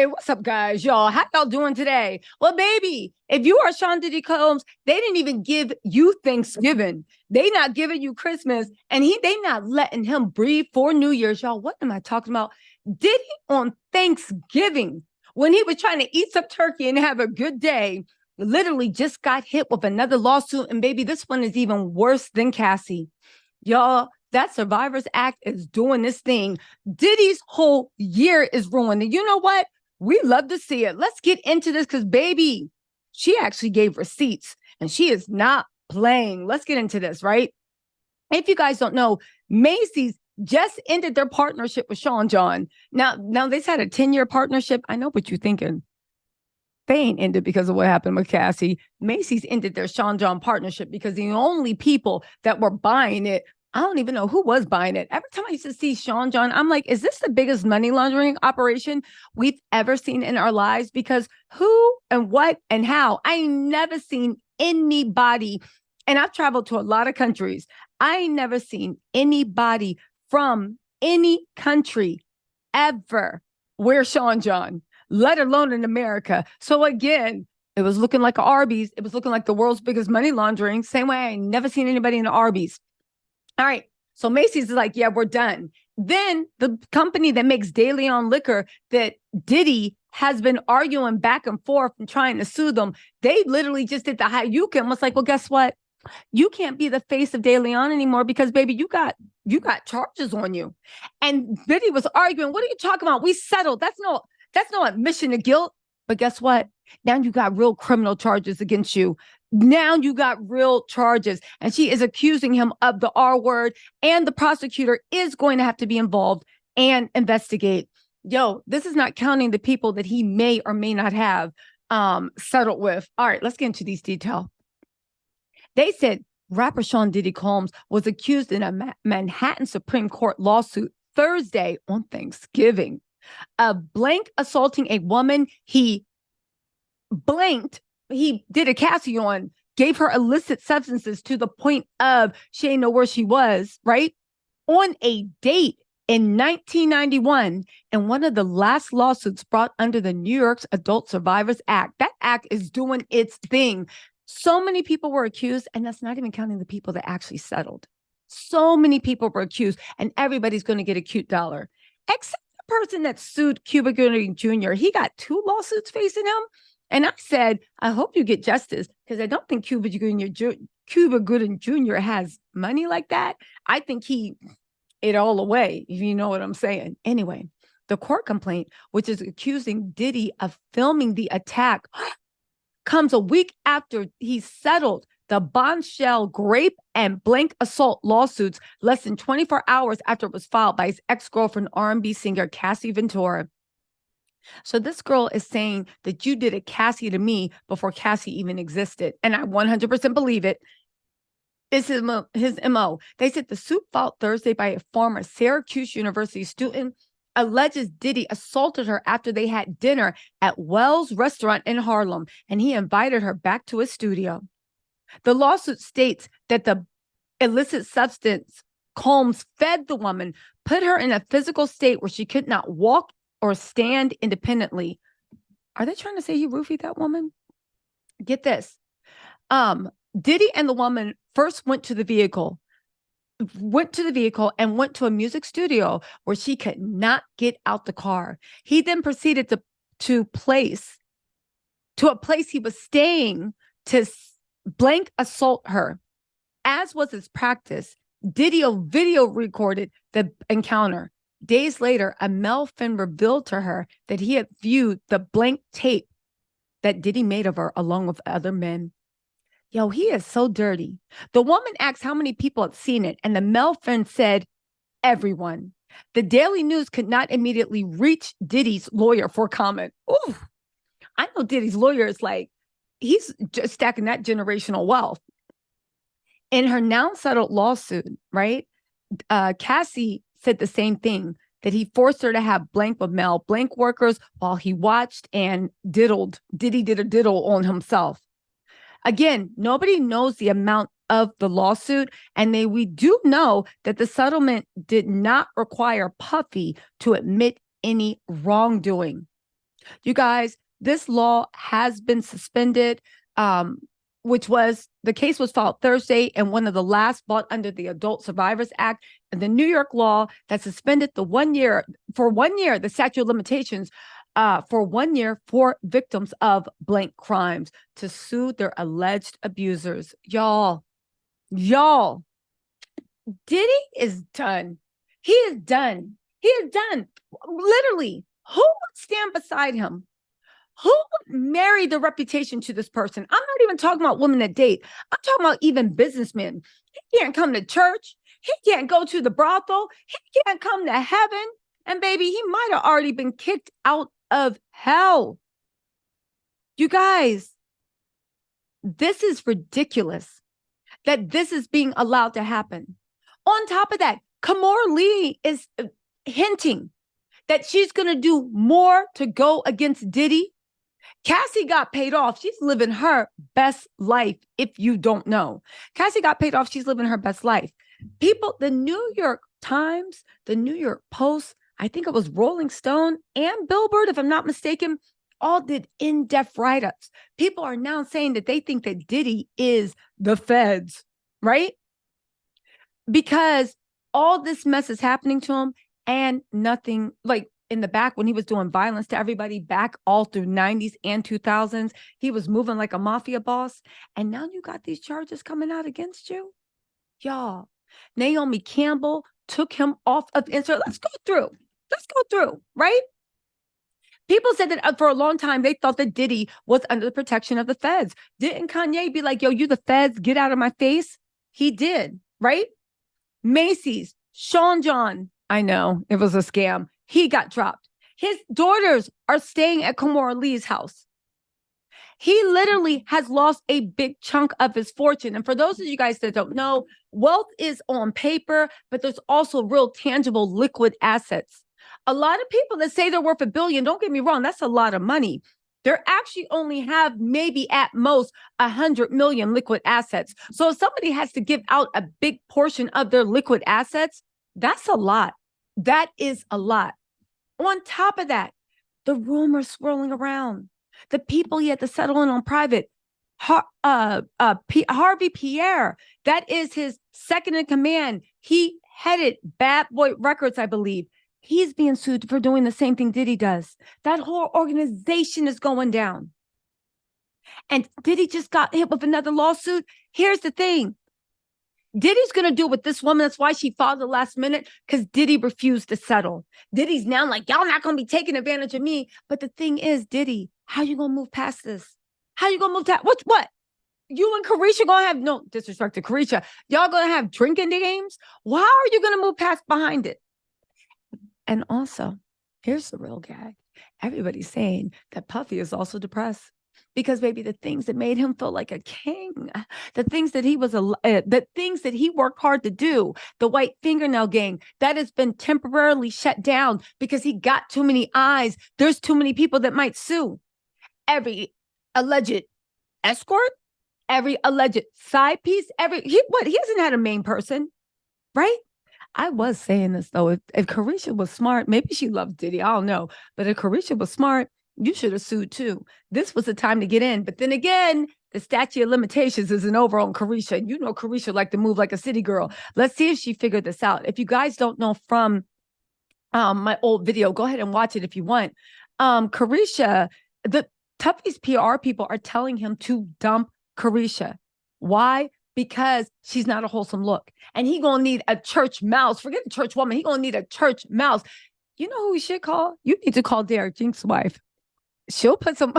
Hey, what's up, guys? Y'all, how y'all doing today? Well, baby, if you are Sean Diddy Combs, they didn't even give you Thanksgiving. They not giving you Christmas, and they not letting him breathe for New Year's. Y'all, what am I talking about? Diddy on Thanksgiving, when he was trying to eat some turkey and have a good day, literally just got hit with another lawsuit. And baby, this one is even worse than Cassie. Y'all, that Survivors Act is doing this thing. Diddy's whole year is ruined. And you know what? We love to see it. Let's get into this because, baby, she actually gave receipts and she is not playing. Let's get into this, right? If you guys don't know, Macy's just ended their partnership with Sean John. Now they've had a 10-year partnership. I know what you're thinking. They ain't ended because of what happened with Cassie. Macy's ended their Sean John partnership because the only people that were buying it, I don't even know who was buying it. Every time I used to see Sean John, I'm like, is this the biggest money laundering operation we've ever seen in our lives? Because who and what and how? I ain't never seen anybody, and I've traveled to a lot of countries. I ain't never seen anybody from any country ever wear Sean John, let alone in America. So again, it was looking like an Arby's. It was looking like the world's biggest money laundering. Same way I ain't never seen anybody in an Arby's. All right. So Macy's is like, yeah, we're done. Then the company that makes De Leon liquor that Diddy has been arguing back and forth and trying to sue them, they literally just did the Hayukin. Was like, well, guess what? You can't be the face of De Leon anymore because, baby, you got charges on you. And Diddy was arguing, what are you talking about? We settled. That's no admission of guilt. But guess what? Now you got real criminal charges against you. Now you got real charges. And she is accusing him of the R word. And the prosecutor is going to have to be involved and investigate. Yo, this is not counting the people that he may or may not have settled with. All right, let's get into these details. They said rapper Sean Diddy Combs was accused in a Manhattan Supreme Court lawsuit Thursday on Thanksgiving of blank assaulting a woman. He did a Cassie on, gave her illicit substances to the point of she didn't know where she was, right? On a date in 1991, and one of the last lawsuits brought under the New York's Adult Survivors Act. That act is doing its thing. So many people were accused, and that's not even counting the people that actually settled. So many people were accused, and everybody's going to get a cute dollar, except the person that sued Cuba Gooding Jr. He got 2 lawsuits facing him. And I said, I hope you get justice, because I don't think Cuba Gooding Jr. has money like that. I think he ate all away, if you know what I'm saying. Anyway, the court complaint, which is accusing Diddy of filming the attack, comes a week after he settled the bombshell grape and blank assault lawsuits less than 24 hours after it was filed by his ex-girlfriend, R&B singer Cassie Ventura. So this girl is saying that you did a Cassie to me before Cassie even existed. And I 100% believe it. This is his MO. They said the suit filed Thursday by a former Syracuse University student alleges Diddy assaulted her after they had dinner at Wells Restaurant in Harlem, and he invited her back to his studio. The lawsuit states that the illicit substance Combs fed the woman put her in a physical state where she could not walk or stand independently. Are they trying to say he roofied that woman? Get this. Diddy and the woman first went to the vehicle and went to a music studio where she could not get out the car. He then proceeded to a place he was staying to blank assault her. As was his practice, Diddy video recorded the encounter. Days later, a male friend revealed to her that he had viewed the blank tape that Diddy made of her along with other men. Yo, he is so dirty. The woman asked how many people had seen it, and the male friend said, everyone. The Daily News could not immediately reach Diddy's lawyer for comment. Ooh, I know Diddy's lawyer is like, he's just stacking that generational wealth. In her now settled lawsuit, right, Cassie said the same thing, that he forced her to have blank with male blank workers while he watched and diddled. Diddy did a diddle on himself. Again, nobody knows the amount of the lawsuit, and we do know that the settlement did not require Puffy to admit any wrongdoing. You guys, this law has been suspended, which was the case was filed Thursday and one of the last brought under the Adult Survivors Act and the New York law that suspended the 1 year for 1 year, the statute of limitations for 1 year for victims of blank crimes to sue their alleged abusers. Y'all, Diddy is done. He is done. He is done. Literally, who would stand beside him? Who would marry the reputation to this person? I'm not even talking about women that date. I'm talking about even businessmen. He can't come to church. He can't go to the brothel. He can't come to heaven. And baby, he might have already been kicked out of hell. You guys, this is ridiculous that this is being allowed to happen. On top of that, Kamora Lee is hinting that she's going to do more to go against Diddy. Cassie got paid off. She's living her best life. If you don't know, Cassie got paid off. She's living her best life. People, the New York Times, the New York Post, I think it was Rolling Stone and Billboard, if I'm not mistaken, all did in-depth write-ups. People are now saying that they think that Diddy is the feds, right? Because all this mess is happening to him and nothing, like in the back when he was doing violence to everybody back all through 90s and 2000s, he was moving like a mafia boss. And now you got these charges coming out against you. Y'all, Naomi Campbell took him off of Instagram. Let's go through, right? People said that for a long time, they thought that Diddy was under the protection of the feds. Didn't Kanye be like, yo, you the feds, get out of my face? He did, right? Macy's, Sean John, I know it was a scam. He got dropped. His daughters are staying at Kamora Lee's house. He literally has lost a big chunk of his fortune. And for those of you guys that don't know, wealth is on paper, but there's also real tangible liquid assets. A lot of people that say they're worth $1 billion, don't get me wrong, that's a lot of money. They actually only have maybe at most 100 million liquid assets. So if somebody has to give out a big portion of their liquid assets, that's a lot. That is a lot. On top of that, the rumors swirling around, the people he had to settle in on private, Harvey Pierre, that is his second in command. He headed Bad Boy Records, I believe. He's being sued for doing the same thing Diddy does. That whole organization is going down. And Diddy just got hit with another lawsuit. Here's the thing. Diddy's going to do it with this woman. That's why she filed the last minute, because Diddy refused to settle. Diddy's now like, y'all not going to be taking advantage of me. But the thing is, Diddy, how you going to move past this? How you going to move past what? You and Carisha going to have, no disrespect to Carisha, y'all going to have drinking games? How are you going to move past behind it? And also, here's the real gag. Everybody's saying that Puffy is also depressed because maybe the things that made him feel like a king, the things that he worked hard to do, the white fingernail gang, that has been temporarily shut down because he got too many eyes. There's too many people that might sue. Every alleged escort, every alleged side piece, he hasn't had a main person, right? I was saying this, though. If Carisha was smart, maybe she loved Diddy. I don't know. But if Carisha was smart, you should have sued, too. This was the time to get in. But then again, the statute of limitations isn't over on Carisha. You know Carisha like to move like a city girl. Let's see if she figured this out. If you guys don't know from my old video, go ahead and watch it if you want. Carisha, the Tuffy's PR people are telling him to dump Carisha. Why? Because she's not a wholesome look. And he gonna need a church mouse. Forget the church woman. He gonna need a church mouse. You know who he should call? You need to call Derek Jink's wife. She'll put some...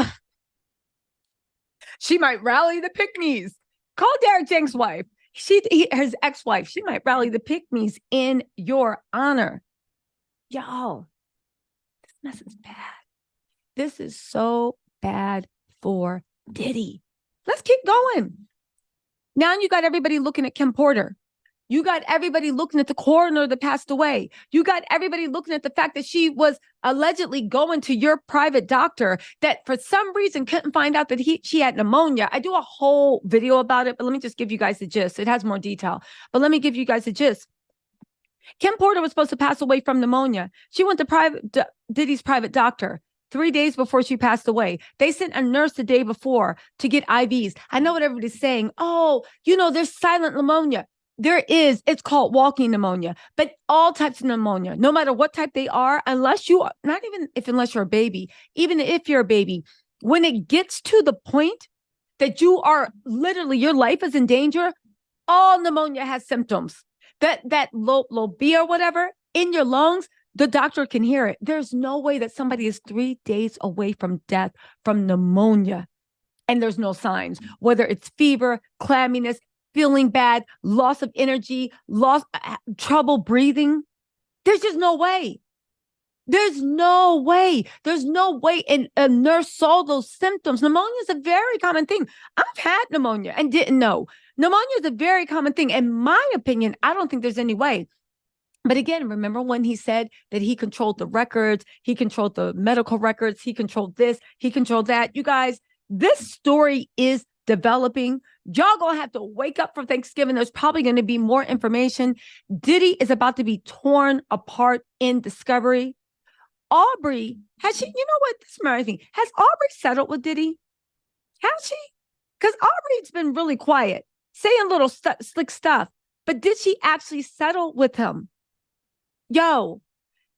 She might rally the pick-me's. Call Derek Jink's wife. His ex-wife. She might rally the pick-me's in your honor. Y'all, this mess is bad. This is so bad for Diddy. Let's keep going. Now you got everybody looking at Kim Porter. You got everybody looking at the coroner that passed away. You got everybody looking at the fact that she was allegedly going to your private doctor that for some reason couldn't find out that she had pneumonia. I do a whole video about it, but let me just give you guys the gist. It has more detail, but let me give you guys the gist. Kim Porter was supposed to pass away from pneumonia. She went to Diddy's private doctor 3 days before she passed away. They sent a nurse the day before to get IVs. I know what everybody's saying. Oh, there's silent pneumonia. There is. It's called walking pneumonia. But all types of pneumonia, no matter what type they are, unless you're a baby, even if you're a baby, when it gets to the point that you are literally, your life is in danger, all pneumonia has symptoms. That low B or whatever in your lungs, the doctor can hear it. There's no way that somebody is 3 days away from death from pneumonia and there's no signs, whether it's fever, clamminess, feeling bad, loss of energy, trouble breathing. There's just no way. There's no way. There's no way. And a nurse saw those symptoms. Pneumonia is a very common thing. I've had pneumonia and didn't know. Pneumonia is a very common thing. In my opinion, I don't think there's any way. But again, remember when he said that he controlled the records, he controlled the medical records, he controlled this, he controlled that. You guys, this story is developing. Y'all gonna have to wake up for Thanksgiving. There's probably going to be more information. Diddy is about to be torn apart in Discovery. Aubrey, has she, what this reminds me, has Aubrey settled with Diddy? Has she? Because Aubrey's been really quiet, saying little slick stuff, but did she actually settle with him? Yo,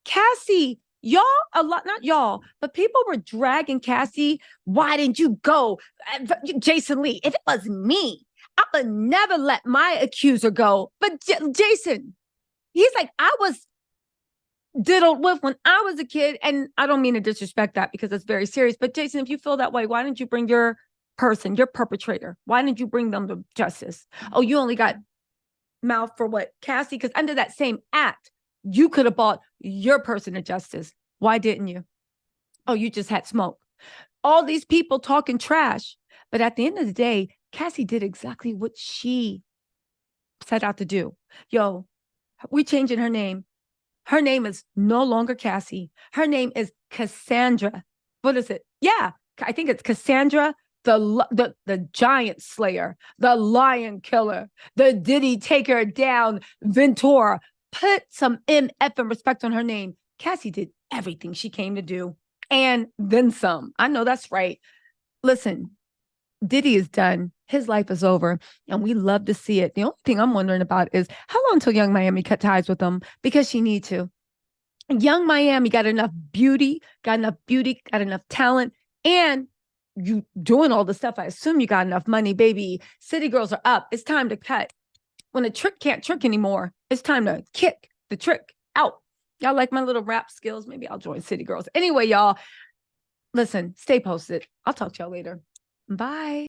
Cassie, not y'all, but people were dragging Cassie. Why didn't you go? Jason Lee, if it was me, I would never let my accuser go. But Jason, he's like, I was diddled with when I was a kid. And I don't mean to disrespect that because it's very serious. But Jason, if you feel that way, why didn't you bring your perpetrator? Why didn't you bring them to justice? Oh, you only got mouth for what? Cassie? Because under that same act, you could have brought your person to justice. Why didn't you? Oh, you just had smoke. All these people talking trash. But at the end of the day, Cassie did exactly what she set out to do. Yo, we changing her name. Her name is no longer Cassie. Her name is Cassandra. What is it? Yeah, I think it's Cassandra, the giant slayer, the lion killer, the Diddy taker down, Ventura. Put some MF and respect on her name. Cassie did everything she came to do and then some. I know that's right. Listen, Diddy is done. His life is over and we love to see it. The only thing I'm wondering about is how long till Young Miami cut ties with him because she needs to. Young Miami got enough beauty, got enough talent, and you doing all the stuff. I assume you got enough money, baby. City girls are up. It's time to cut. When a trick can't trick anymore, it's time to kick the trick out. Y'all like my little rap skills? Maybe I'll join City Girls. Anyway, y'all, listen, stay posted. I'll talk to y'all later. Bye.